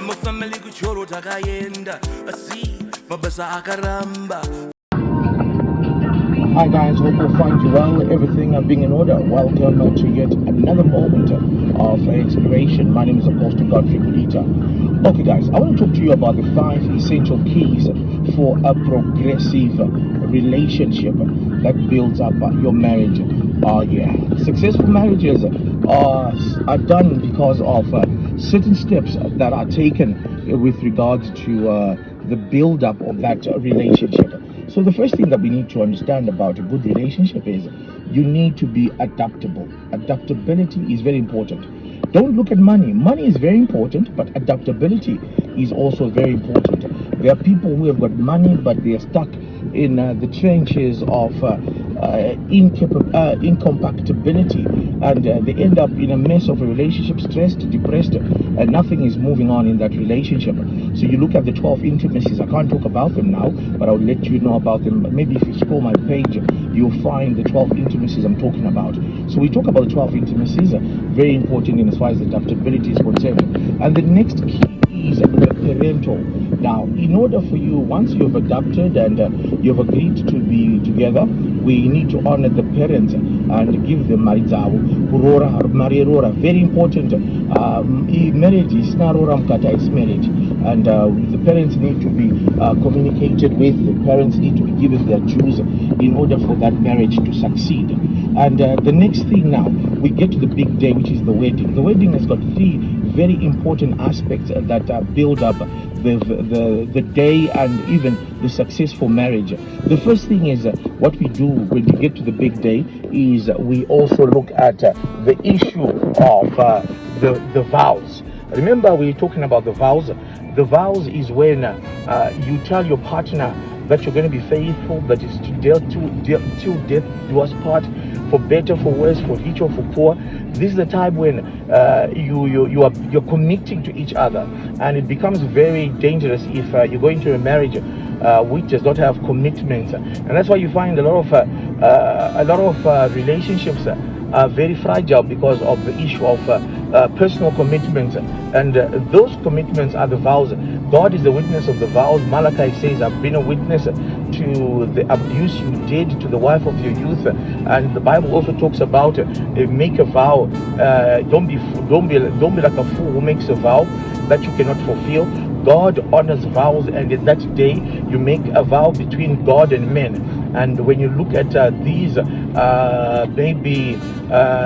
family kuchoro takayenda asi mabasa akaramba. Hi guys, hope you find you well, everything being in order. Welcome to yet another moment of inspiration. My name is Apostle Godfrey Kulita. Okay guys, I want to talk to you about the 5 essential keys for a progressive relationship that builds up your marriage. Successful marriages are done because of certain steps that are taken with regards to the build-up of that relationship. So the first thing that we need to understand about a good relationship is you need to be adaptable. Adaptability is very important. Don't look at money. Money is very important, but adaptability is also very important. There are people who have got money, but they are stuck in the trenches of incompatibility, and they end up in a mess of a relationship, stressed, depressed, and nothing is moving on in that relationship. So you look at the 12 intimacies. I can't talk about them now, but I'll let you know about them. Maybe if you scroll my page, you'll find the 12 intimacies I'm talking about. So we talk about the 12 intimacies, very important in as far as adaptability is concerned. And the next key is the parental. Now, in order for you, once you've adapted and you've agreed to be together, we need to honor the parents and give them marizawo. Very important. Marriage is marriage, and the parents need to be communicated with. The parents need to be given their dues in order for that marriage to succeed. And the next thing now, we get to the big day, which is the wedding. The wedding has got 3 very important aspects that build up the day and even the successful marriage. The first thing is what we do when we get to the big day is we also look at the issue of the vows. Remember, we're talking about the vows. The vows is when you tell your partner that you're going to be faithful, that is till death do us part, for better, for worse, for rich or for poor. This is the time when you're committing to each other, and it becomes very dangerous if you go into a marriage which does not have commitments, and that's why you find a lot of relationships are very fragile because of the issue of personal commitments, and those commitments are the vows. God is the witness of the vows. Malachi says, I've been a witness to the abuse you did to the wife of your youth. And the Bible also talks about make a vow. Don't be like a fool who makes a vow that you cannot fulfill. God honors vows, and in that day you make a vow between God and men. And when you look at these maybe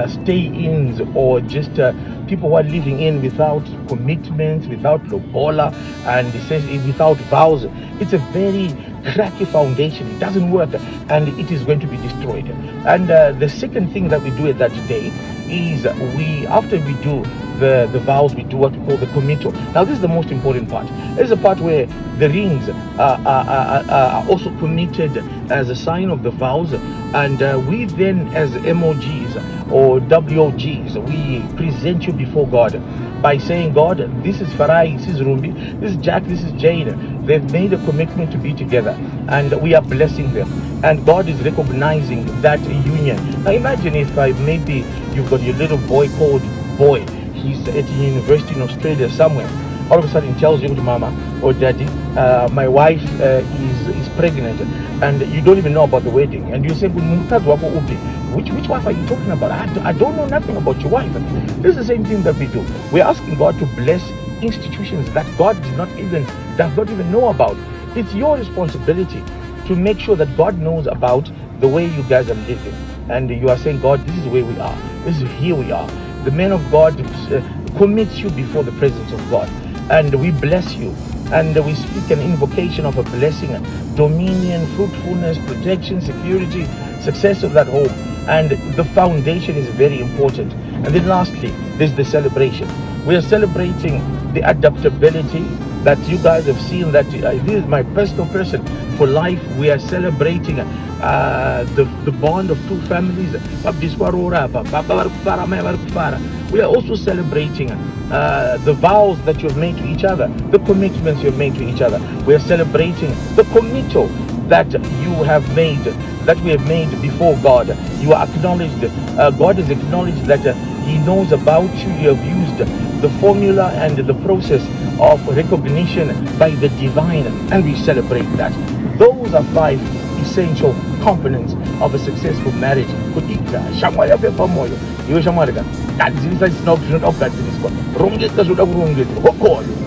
stay-ins, or just people who are living in without commitments, without lobola, and it says without vows, it's a very cracky foundation. It doesn't work, and it is going to be destroyed. And the second thing that we do at that day is after we do the vows, we do what we call the committal. Now this is the most important part. This is the part where the rings are also committed as a sign of the vows, and we then, as MOGs or WOGs, we present you before God by saying, God, this is Farai, this is Rumbi, this is Jack, this is Jane. They've made a commitment to be together, and we are blessing them, and God is recognizing that union. Now imagine if maybe you've got your little boy called Boy. He's at a university in Australia somewhere. All of a sudden he tells you, Mama or Daddy, my wife is pregnant, and you don't even know about the wedding. And you say, which wife are you talking about? I don't know nothing about your wife. This is the same thing that we do. We're asking God to bless institutions that God does not even know about. It's your responsibility to make sure that God knows about the way you guys are living. And you are saying, God, this is where we are. This is here we are. The man of God commits you before the presence of God, and we bless you, and we speak an invocation of a blessing, dominion, fruitfulness, protection, security, success of that home. And the foundation is very important. And then lastly, there's the celebration. We are celebrating the adaptability that you guys have seen, that this is my personal person for life. We are celebrating the bond of 2 families. We are also celebrating the vows that you've made to each other, the commitments you've made to each other. We are celebrating the committal that you have made, that we have made before God. You are acknowledged. God is acknowledged that He knows about you. You have used the formula and the process of recognition by the divine, and we celebrate that. Those are 5 essential components of a successful marriage. Kutika shamwari apepa moyo iwe shamwari ka kadzirisa zvisina kuti zvinoda kugadziriswa rongeka zvoda kurongedzwa hokoyo